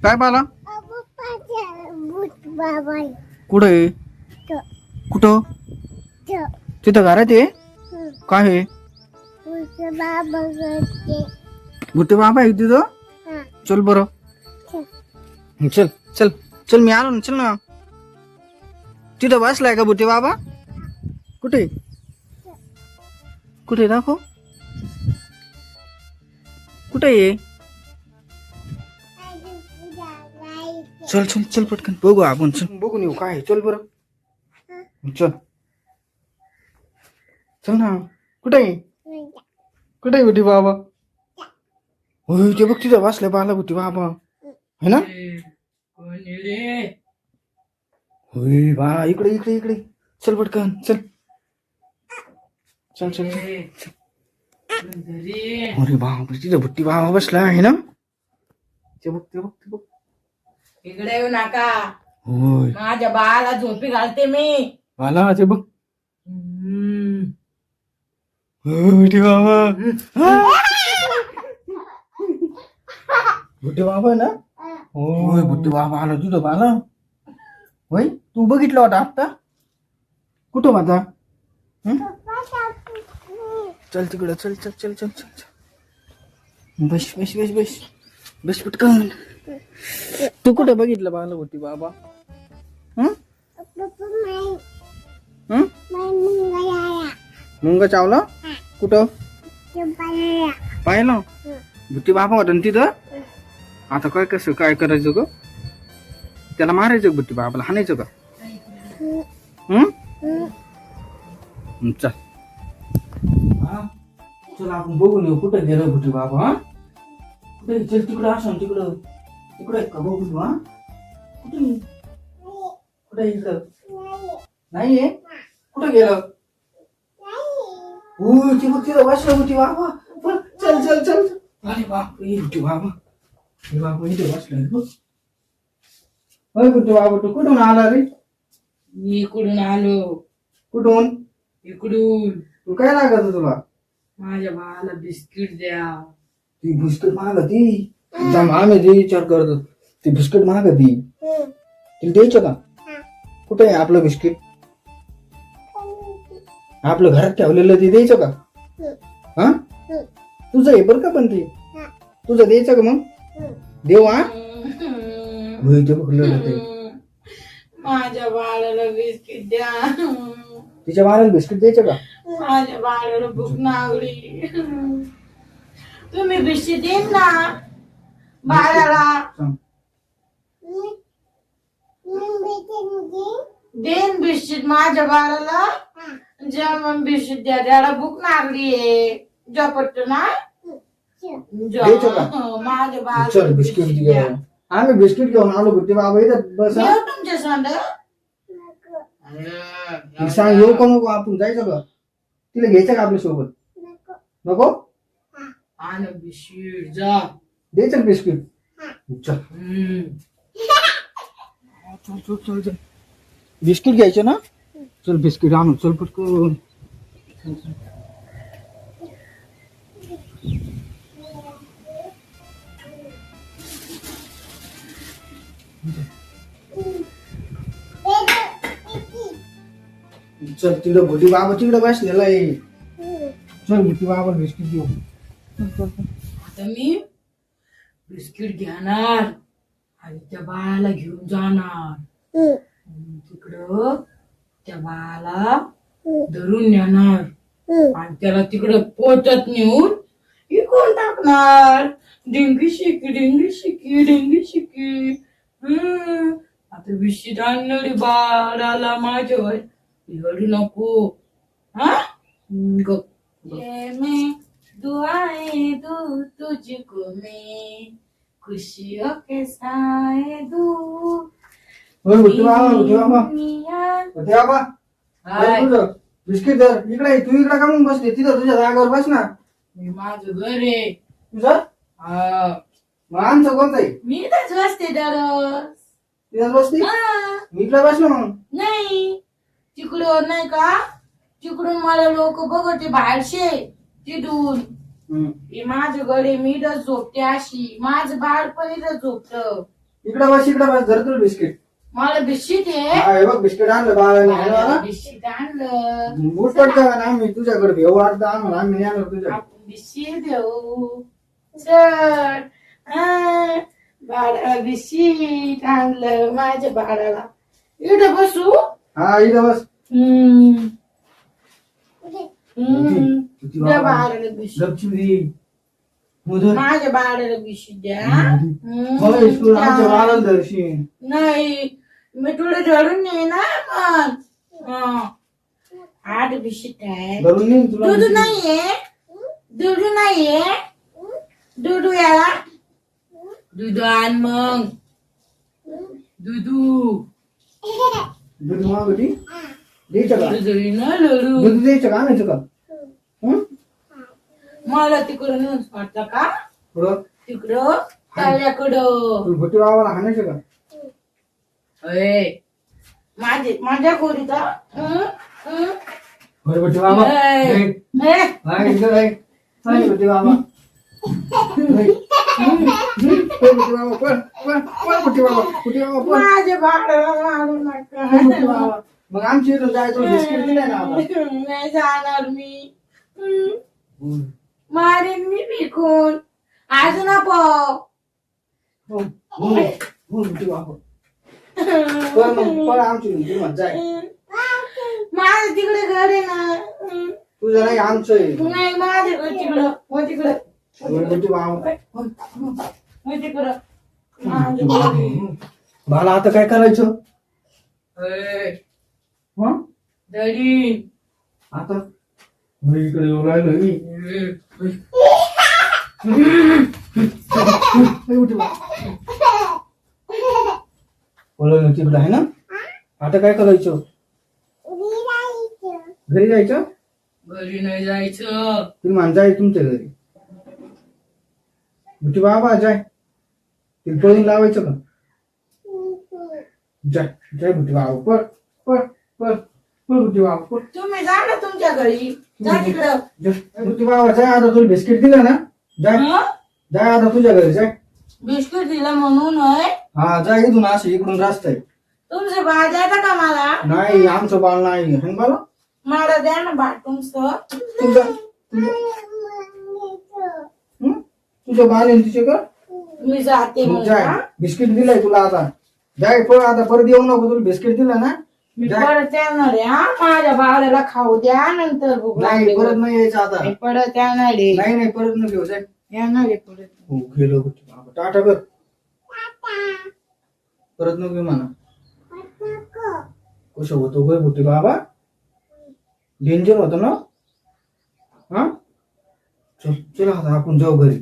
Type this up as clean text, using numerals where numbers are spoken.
काय बाला कुठं आहे? कुठं? तिथं घरात आहे. काय आहे? भुट्टे बाबा आहे तिथं. चल बरं, चल चल चल, मी आलो ना, चल ना. तिथं बसलाय का भुट्टे बाबा? कुठे कुठे दाखव, कुठे आहे? चल चल चल पटकन बघू आपण, चल बघून येऊ काय आहे. चल बरं, चल चल ना. कुठे आहे? कुठे आहे भुट्टे बाबा? होय ते बघ तिथं बसलाय बाला भुट्टे बाबा, है ना? होय बा, इकडे इकडे इकडे, चल पटकन चल चल चल. अरे बाप, तिथं भुट्टे बाबा बसला आहे ना. ते बघ ते बघ ते बघ. इकडे येऊ नका, होय माझ्या बाळाला झोपी घालते मी. बाला ते बघ. भुट्टे बाबा, भुट्टे बाबा ना. होय भुट्टे बाबा आला तुझं बाला. होय तू बघितलं होता आता? कुठं माझा? चल तिकडं, चल चल चल चल चल चल. बस बस बस बस बस पटकन. तू कुठं बघितलं बाला भुट्टे बाबा? मुंगा चावला कुठं? पाहिलं भुट्टे बाबा होता ना तिथं. आता काय कसं काय करायचं ग? त्याला मारायचं का भुट्टे बाबाला, हाणायचं का? चल चल आपण बघून येऊ कुठं गेलं भुट्टे बाबा. कुठे? चल तिकडं असं, तिकडं तिकडं का बघू. कुठे कुठे इकडं नाहीये? कुठं गेलं? ते बघ तिथं बसलं भुट्टे बाबा. चल चल चल. अरे बाप रे भुट्टे बाबा, हे बाबा इथे बसलं बघ. अरे भुट्टे बाबा तू कुठून आला रे? मी इकडून आलो. कुठून? इकडून. तू काय लागत तुला? माझ्या बाळाला बिस्किट द्या. ती बिस्किट मागती. आम्ही जे विचार करतो ती बिस्किट मागती. तिला द्यायचं का? कुठे आहे आपलं बिस्किट? आपलं घरात ठेवलेलं ते द्यायचं का? हा तुझं आहे बरं का, पण ते तुझं द्यायचं का? मग देऊ. ते बघलं ते. माझ्या बाळाला बिस्किट द्या. तिच्या बाळाला बिस्किट द्यायचं का? माझ्या बाळाला भूक लागली. तुम्ही बिस्किट देईन ना बाळाला. देन बिस्किट माझ्या बाळाला. जेवण बिस्किट द्या, त्याला भूक लागलीये. झोपट ना माझ्या बाळाला बिस्किट द्या. आम्ही बिस्किट घेऊन आलो भुट्टे बाबा इथं. बस तुमच्या सांड सांग येऊ का नको? आपण जायचं का? तिला घ्यायचं का आपल्या सोबत? नको. आण बिस्किट जा. द्यायचं बिस्किट. चल चल चल चल चल. बिस्किट घ्यायचं ना? चल बिस्किट आणू, चल पटकन. चल तिकडं भुट्टे बाबा तिकडं बसलेला आहे. चल भुट्टे बाबा बिस्किट देऊ. आता मी बिस्किट घेणार आणि त्या बाळाला घेऊन जाणार. तिकडं त्या बाळाला धरून नेणार आणि त्याला तिकडं पोटात नेऊन इकून टाकणार. डिंगी शिकी डिंगी शिकी डिंगी शिकी. आता बिस्किट आणणारी बाळाला माझ्यावर रडू नको. हा मैं दुआएं दूं तुझको, मैं खुशियों के साए दूं. भुट्टे बाबा बिस्किट धर. इकडे तू इकडे का मग बसली? तिथं तुझ्या जागेवर बस ना. माझं घर आहे तुझं. मग आमचं कोणतं आहे? मी इथंच बसते दररोज. तिथंच बसती. मी इकडे बसलो मग. नाही तिकडून नाही का, तिकडून मला लोक बघते बाहेरचे. तिथून माझं गडे मी इथंच झोपते. अशी माझं बाळ पण इथंच झोपत. इकडे बस जर तुला बिस्किट. मला बिस्किट आहे. हा हे बघ बिस्किट आणलं बाळाने आहे ना मला. बिस्किट आणलं. बूट पडतं का ना आम्ही तुझ्याकडे भेऊ वाटतं आम्हाला आम्ही नाही आणलं तुझ्या. आपण बिस्किट देऊ. चल. बाळाला बिस्किट आणलं माझ्या बाळाला. इथं बसू. हा इथं बस. त्या बाळाला बिस्किट. गपचुरी मुदर माझ्या बाळाला बिस्किट द्या. आमच्या बाळाला दर्शन. नाही मी तुला धरून ये ना मग. आठ बिस्किट आहे. धरून येईन तुला. दुधू नाहीये. दुधू नाहीये. दुधू याला. दुधू आण मग. दुधू. दूध मागवली द्यायचं का? दुधू ना लडू. दूध द्यायचं का आणायचं का? मला तिकडं नेऊन वाटतं का? पुढं तिकडं तळ्याकडं. भटी बाबाला हाणायचं का? माझ्या खोरीचा. होय भटी बाबा. भटी बाबा. माझ्या बाळाला मारू नका. मग आमची इथं जायचं बिस्किट दिलंय ना आता. नाही जाणार मी. मारेन मी विकून. आज ना भटी बाबा पण आमची किंमत जाय. माझं तिकडे घर आहे ना. तुझं नाही आमचं आहे. नाही माझ्या घर तिकडं. मग तिकडं. भटी बाबा मग तिकडं. मला आता काय करायचं? दडी. आता मी इकडे येऊ राहिलो मी. बोलवलं तिकडं आहे ना. आता काय करायचं? घरी जायचं. घरी नाही जायचं. तुम्ही माणसं तुमच्या घरी. भटी बाबा जाय. तिला पळून लावायचं का? जाय जाय भटी बाबा पळ पळ पळ पळ भटी बाबा पळ. तुम्ही जा ना तुमच्या घरी. जा तिकडं. भटी बाबा जाय आता तुला बिस्किट दिलं ना. जाय जाय आता तुझ्या घरी जाय. बिस्किट दिलं म्हणून होय. हा जाय इथून असं इकडून रस्ता आहे. तुमचं बाळ द्यायचं का मला? नाही आमचं बाळ नाही आहे मला. मला द्या ना बाळ तुमचं. तुझं बाळ आहे तिचे का? मी जाते मग. जाय बिस्किट दिलंय तुला आता. जाय पळ आता परत येऊ नको. तुला बिस्किट दिलं ना. मी परत येणार आहे. माझ्या बाळाला खाऊ द्या नंतर भूक नाही लागली. परत नाही यायचं आता. मी परत येणार आहे. नाही परत न घेऊ जाय. येणार आहे परत. हो गेलो टाटा कर. परत न घेऊ म्हणा. कसं होतो गय भटी बाबा. डेंजर होतं ना. हा चल चला आता आपण जाऊ घरी.